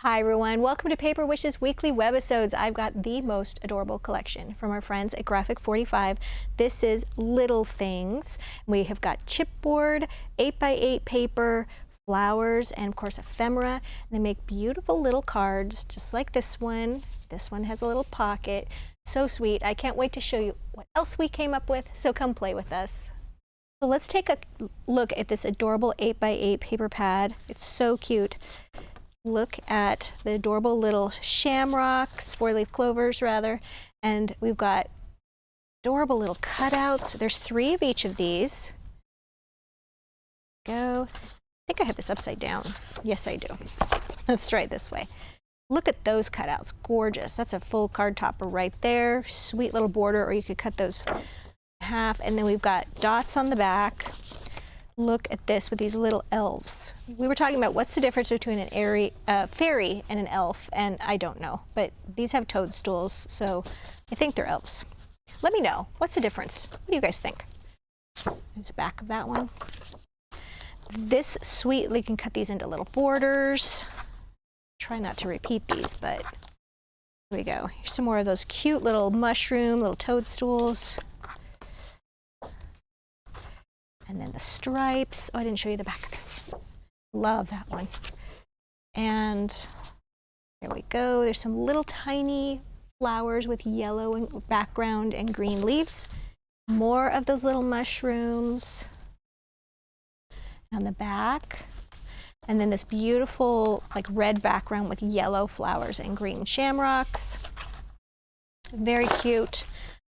Hi everyone, welcome to Paper Wishes weekly webisodes. I've got the most adorable collection from our friends at Graphic 45. This is Little Things. We have got chipboard, 8x8 paper, flowers, and of course ephemera. They make beautiful little cards just like this one. This one has a little pocket. So sweet. I can't wait to show you what else we came up with, so come play with us. So let's take a look at this adorable 8x8 paper pad. It's so cute. Look at the adorable little shamrocks, four-leaf clovers rather, and we've got adorable little cutouts. There's 3 of each of these. Go. I think I have this upside down. Yes, I do. Let's try it this way. Look at those cutouts. Gorgeous. That's a full card topper right there. Sweet little border, or you could cut those in half. And then we've got dots on the back. Look at this with these little elves. We were talking about what's the difference between an fairy and an elf, and I don't know, but these have toadstools, so I think they're elves. Let me know. What's the difference? What do you guys think? There's the back of that one. This sweet, you can cut these into little borders. Try not to repeat these, but here we go. Here's some more of those cute little mushroom, little toadstools. And then the stripes. Oh, I didn't show you the back of this. Love that one. And there we go. There's some little tiny flowers with yellow background and green leaves. More of those little mushrooms on the back. And then this beautiful like red background with yellow flowers and green shamrocks. Very cute.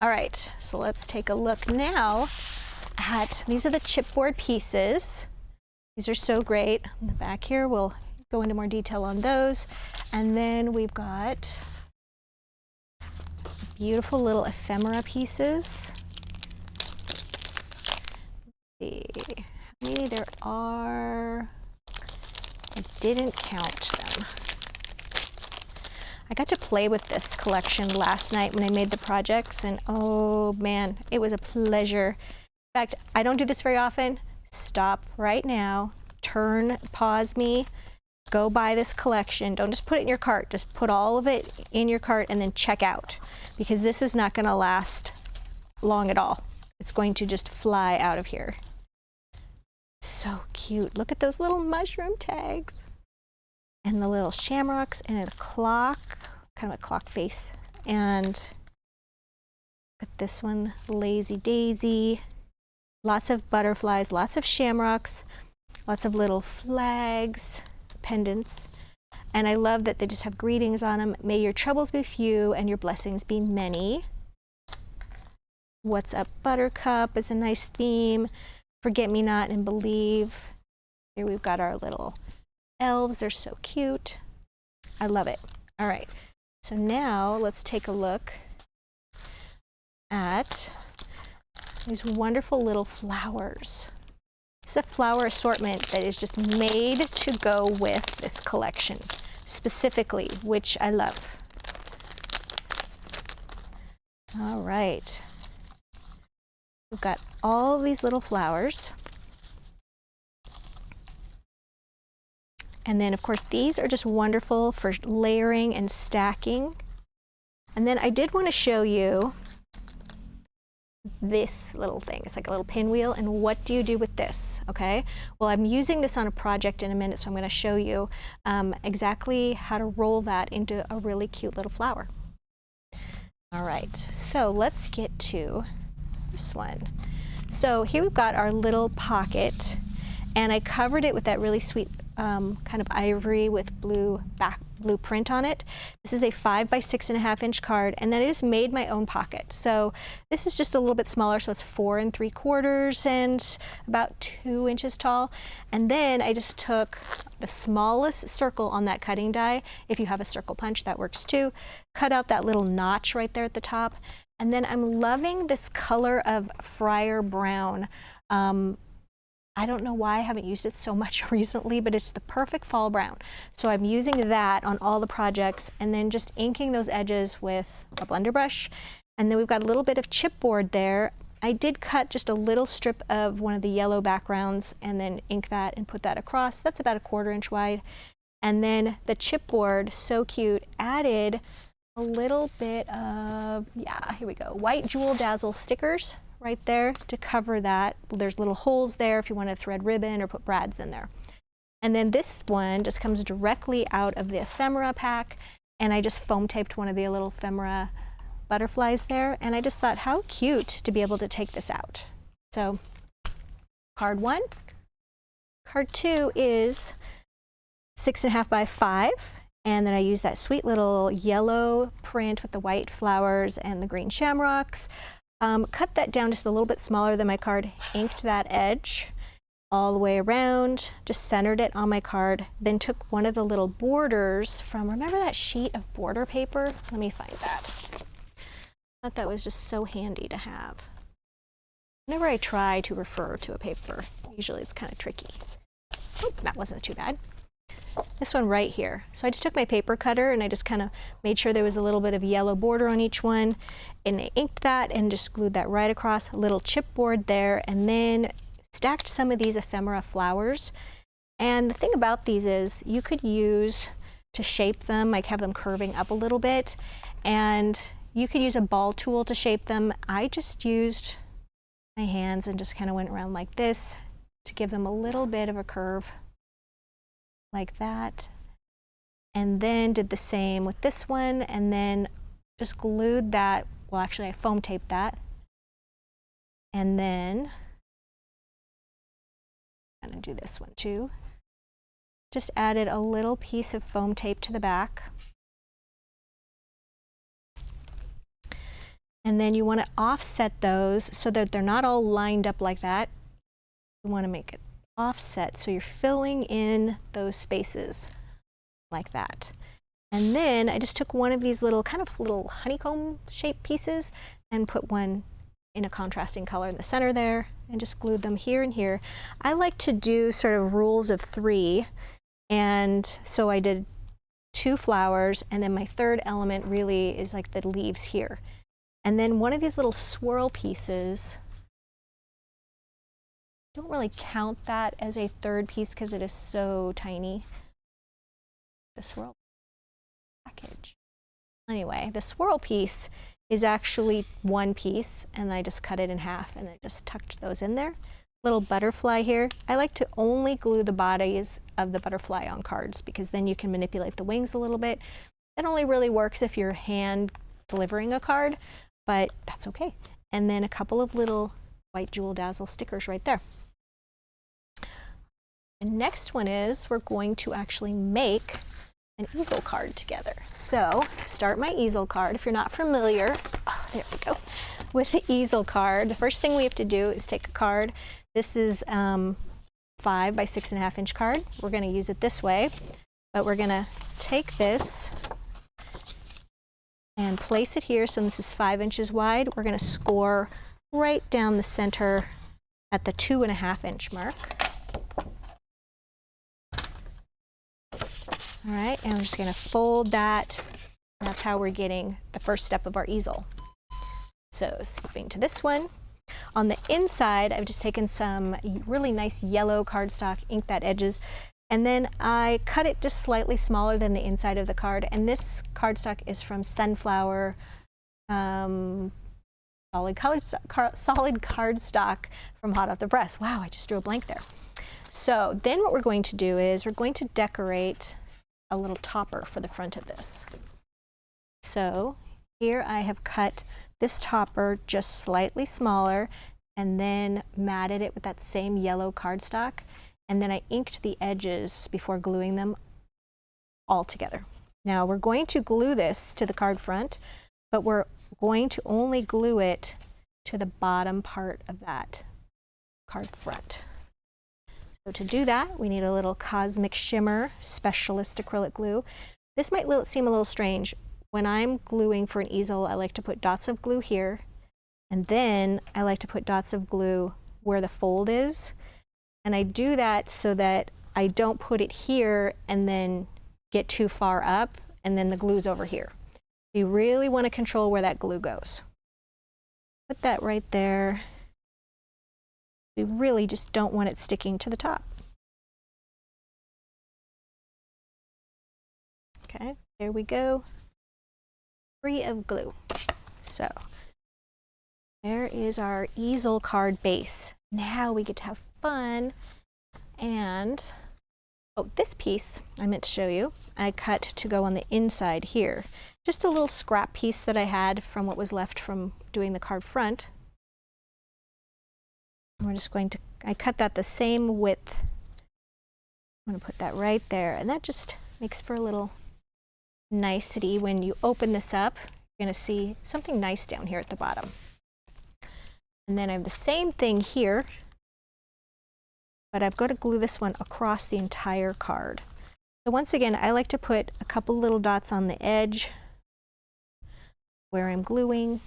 All right, so let's take a look now at, these are the chipboard pieces. These are so great. On the back here, we'll go into more detail on those. And then we've got beautiful little ephemera pieces. Let's see how many there are. I didn't count them. I got to play with this collection last night when I made the projects, and oh man, it was a pleasure. In fact, I don't do this very often. Stop right now, pause me, go buy this collection. Don't just put it in your cart, just put all of it in your cart and then check out, because this is not going to last long at all. It's going to just fly out of here. So cute. Look at those little mushroom tags and the little shamrocks and a clock, kind of a clock face. And look at this one, Lazy Daisy. Lots of butterflies, lots of shamrocks, lots of little flags, pendants. And I love that they just have greetings on them. May your troubles be few and your blessings be many. What's up, Buttercup is a nice theme. Forget me not and believe. Here we've got our little elves. They're so cute. I love it. All right. So now let's take a look at these wonderful little flowers. It's a flower assortment that is just made to go with this collection specifically, which I love. All right. We've got all these little flowers. And then of course these are just wonderful for layering and stacking. And then I did want to show you this little thing. It's like a little pinwheel, and what do you do with this? Okay, well, I'm using this on a project in a minute, so I'm going to show you exactly how to roll that into a really cute little flower. All right, so let's get to this one. So here we've got our little pocket, and I covered it with that really sweet kind of ivory with blue print on it. This is a 5 by 6.5 inch card, and then I just made my own pocket. So this is just a little bit smaller, so it's 4 3/4 and about 2 inches tall. And then I just took the smallest circle on that cutting die. If you have a circle punch, that works too. Cut out that little notch right there at the top. And then I'm loving this color of Friar Brown. I don't know why I haven't used it so much recently, but it's the perfect fall brown. So I'm using that on all the projects and then just inking those edges with a blender brush. And then we've got a little bit of chipboard there. I did cut just a little strip of one of the yellow backgrounds and then ink that and put that across. That's about 1/4 inch wide. And then the chipboard, so cute, added a little bit of, yeah, here we go, white Jewel Dazzle stickers right there to cover that. There's little holes there if you want to thread ribbon or put brads in there. And then this one just comes directly out of the Ephemera pack, and I just foam taped one of the little Ephemera butterflies there, and I just thought how cute to be able to take this out. So card 1. Card 2 is 6.5 by 5, and then I use that sweet little yellow print with the white flowers and the green shamrocks. Cut that down just a little bit smaller than my card, inked that edge all the way around, just centered it on my card, then took one of the little borders from, remember that sheet of border paper? Let me find that. I thought that was just so handy to have. Whenever I try to refer to a paper, usually it's kind of tricky. Oh, that wasn't too bad. This one right here. So I just took my paper cutter and I just kind of made sure there was a little bit of yellow border on each one, and I inked that and just glued that right across, a little chipboard there, and then stacked some of these ephemera flowers. And the thing about these is you could use to shape them, like have them curving up a little bit, and you could use a ball tool to shape them. I just used my hands and just kind of went around like this to give them a little bit of a curve like that, and then did the same with this one, and then just glued that, well actually I foam taped that, and then I'm going to do this one too. Just added a little piece of foam tape to the back. And then you want to offset those so that they're not all lined up like that. You want to make it offset so you're filling in those spaces like that. And then I just took one of these little kind of little honeycomb shaped pieces and put one in a contrasting color in the center there and just glued them here and here. I like to do sort of rules of 3, and so I did 2 flowers, and then my third element really is like the leaves here. And then one of these little swirl pieces, don't really count that as a third piece because it is so tiny. The swirl package. Anyway, the swirl piece is actually one piece, and I just cut it in half and then just tucked those in there. Little butterfly here. I like to only glue the bodies of the butterfly on cards because then you can manipulate the wings a little bit. That only really works if you're hand delivering a card, but that's okay. And then a couple of little white Jewel Dazzle stickers right there. The next one is we're going to actually make an easel card together. So to start my easel card, if you're not familiar, oh, there we go, with the easel card, the first thing we have to do is take a card. This is 5 by 6.5 inch card. We're going to use it this way, but we're going to take this and place it here. So this is 5 inches wide. We're going to score right down the center at the 2.5 inch mark. All right, and I'm just going to fold that. That's how we're getting the first step of our easel. So skipping to this one. On the inside, I've just taken some really nice yellow cardstock, inked that edges, and then I cut it just slightly smaller than the inside of the card. And this cardstock is from Sunflower solid cardstock from Hot Off the Press. Wow, I just drew a blank there. So then what we're going to do is we're going to decorate a little topper for the front of this. So here I have cut this topper just slightly smaller and then matted it with that same yellow cardstock, and then I inked the edges before gluing them all together. Now we're going to glue this to the card front, but we're going to only glue it to the bottom part of that card front. So to do that, we need a little Cosmic Shimmer Specialist acrylic glue. This might seem a little strange. When I'm gluing for an easel, I like to put dots of glue here, and then I like to put dots of glue where the fold is. And I do that so that I don't put it here and then get too far up and then the glue's over here. You really want to control where that glue goes. Put that right there. We really just don't want it sticking to the top. Okay, there we go. Free of glue. So there is our easel card base. Now we get to have fun. And oh, this piece I meant to show you, I cut to go on the inside here. Just a little scrap piece that I had from what was left from doing the card front. We're just going to, I cut that the same width. I'm going to put that right there, and that just makes for a little nicety. When you open this up, you're going to see something nice down here at the bottom. And then I have the same thing here, but I've got to glue this one across the entire card. So once again, I like to put a couple little dots on the edge where I'm gluing,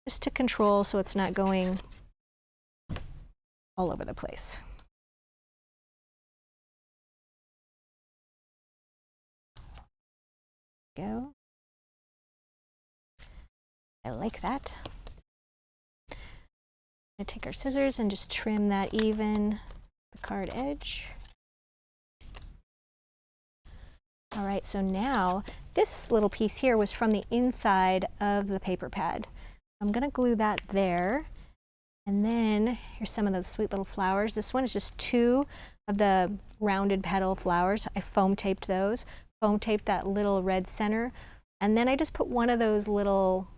just to control so it's not going all over the place. Go. I like that. I'm going to take our scissors and just trim that even, the card edge. All right, so now this little piece here was from the inside of the paper pad. I'm going to glue that there. And then here's some of those sweet little flowers. This one is just 2 of the rounded petal flowers. I foam taped those. Foam taped that little red center, and then I just put one of those little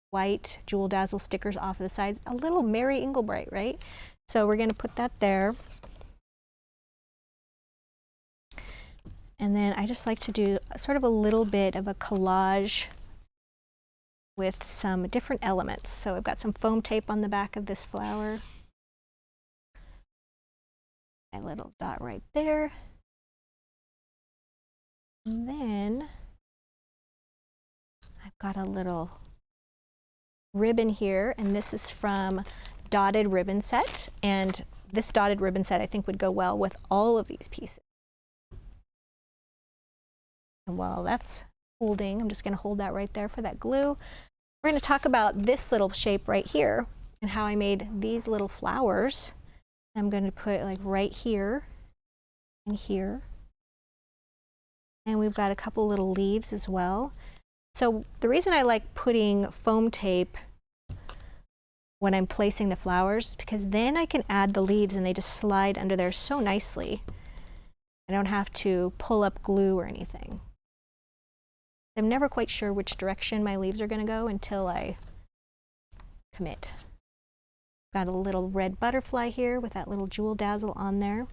white Jewel Dazzle stickers off of the sides, a little Mary Inglebright, right? So we're going to put that there. And then I just like to do sort of a little bit of a collage with some different elements. So I've got some foam tape on the back of this flower. My little dot right there. And then I've got a little ribbon here, and this is from Dotted Ribbon Set, and this dotted ribbon set I think would go well with all of these pieces. And while that's holding, I'm just going to hold that right there for that glue. We're going to talk about this little shape right here and how I made these little flowers. I'm going to put like right here and here. And we've got a couple little leaves as well. So the reason I like putting foam tape when I'm placing the flowers is because then I can add the leaves and they just slide under there so nicely. I don't have to pull up glue or anything. I'm never quite sure which direction my leaves are going to go until I commit. Got a little red butterfly here with that little Jewel Dazzle on there.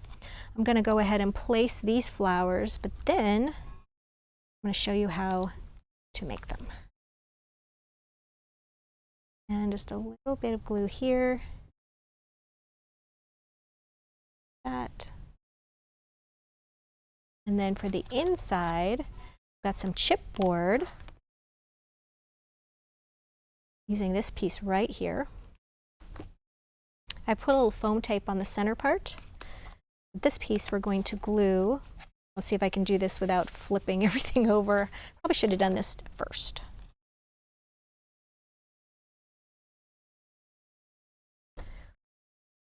I'm going to go ahead and place these flowers, but then I'm going to show you how to make them. And just a little bit of glue here. That. And then for the inside, I've got some chipboard. Using this piece right here. I put a little foam tape on the center part. This piece we're going to glue. Let's see if I can do this without flipping everything over. Probably should have done this first.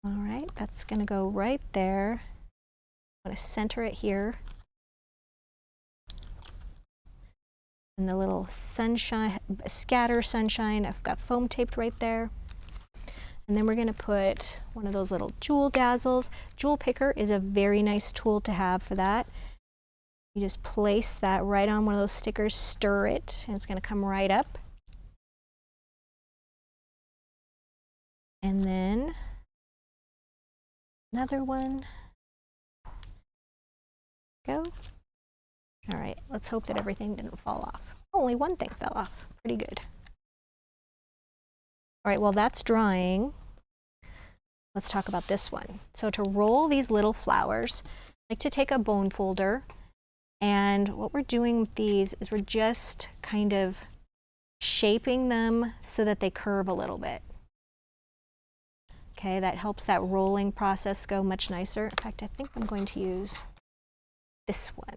All right, that's going to go right there. I'm going to center it here. And the little sunshine, scatter sunshine, I've got foam taped right there. And then we're going to put one of those little Jewel Dazzles. Jewel Picker is a very nice tool to have for that. You just place that right on one of those stickers, stir it, and it's going to come right up. And then another one. Go. All right, let's hope that everything didn't fall off. Only one thing fell off. Pretty good. All right, well, that's drying. Let's talk about this one. So to roll these little flowers, I like to take a bone folder, and what we're doing with these is we're just kind of shaping them so that they curve a little bit. Okay, that helps that rolling process go much nicer. In fact, I think I'm going to use this one.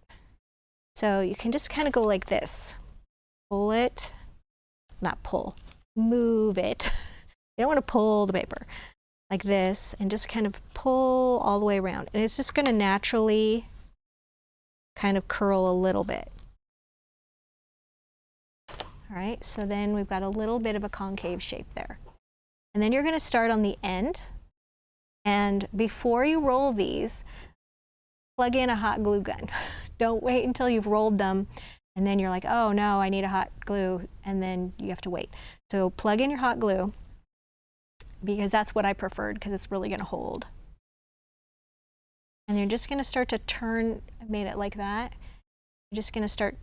So you can just kind of go like this. Pull it, not pull, move it. You don't want to pull the paper like this and just kind of pull all the way around. And it's just going to naturally kind of curl a little bit. All right, so then we've got a little bit of a concave shape there. And then you're going to start on the end. And before you roll these, plug in a hot glue gun. Don't wait until you've rolled them and then you're like, oh no, I need a hot glue, and then you have to wait. So plug in your hot glue, because that's what I preferred, because it's really going to hold. And you're just going to start to turn, I made it like that. You're just going to start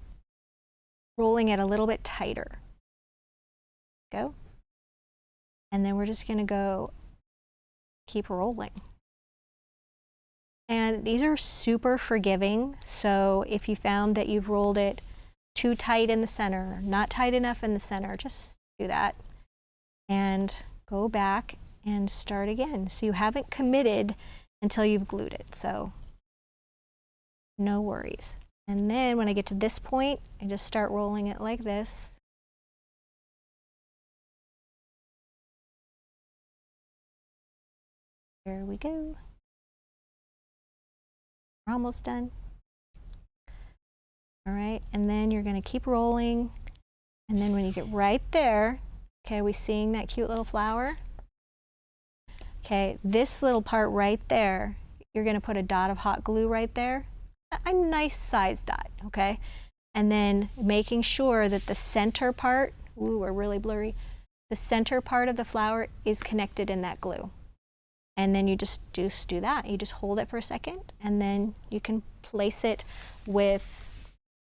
rolling it a little bit tighter. Go. And then we're just going to go keep rolling. And these are super forgiving, so if you found that you've rolled it too tight in the center, not tight enough in the center, just do that. And go back and start again. So you haven't committed until you've glued it, so no worries. And then when I get to this point, I just start rolling it like this. There we go. We're almost done. All right, and then you're going to keep rolling, and then when you get right there, okay, are we seeing that cute little flower? Okay, this little part right there, you're going to put a dot of hot glue right there, a nice size dot, okay? And then making sure that the center part, ooh, we're really blurry, the center part of the flower is connected in that glue. And then you just do that. You just hold it for a second, and then you can place it with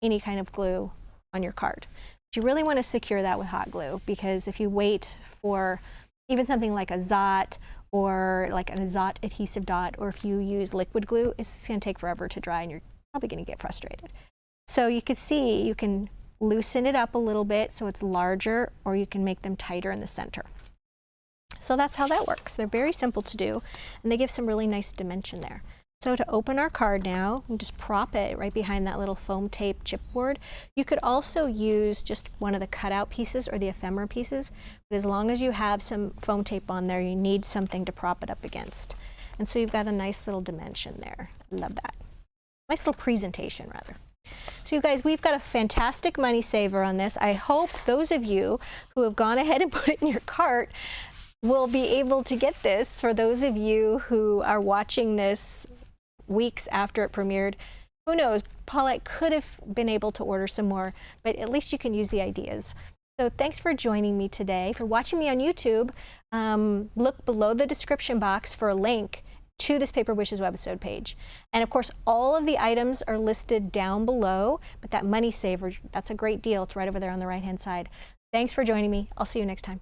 any kind of glue on your card. But you really want to secure that with hot glue, because if you wait for even something like a Zot or like an Zot adhesive dot, or if you use liquid glue, it's going to take forever to dry and you're probably going to get frustrated. So you can see you can loosen it up a little bit so it's larger, or you can make them tighter in the center. So that's how that works. They're very simple to do, and they give some really nice dimension there. So to open our card now, we just prop it right behind that little foam tape chipboard. You could also use just one of the cutout pieces or the ephemera pieces, but as long as you have some foam tape on there, you need something to prop it up against. And so you've got a nice little dimension there. I love that. Nice little presentation, rather. So you guys, we've got a fantastic money saver on this. I hope those of you who have gone ahead and put it in your cart will be able to get this. For those of you who are watching this weeks after it premiered, who knows, Paulette could have been able to order some more, but at least you can use the ideas. So thanks for joining me today. For watching me on YouTube, look below the description box for a link to this Paper Wishes webisode page. And of course, all of the items are listed down below, but that money saver, that's a great deal. It's right over there on the right-hand side. Thanks for joining me. I'll see you next time.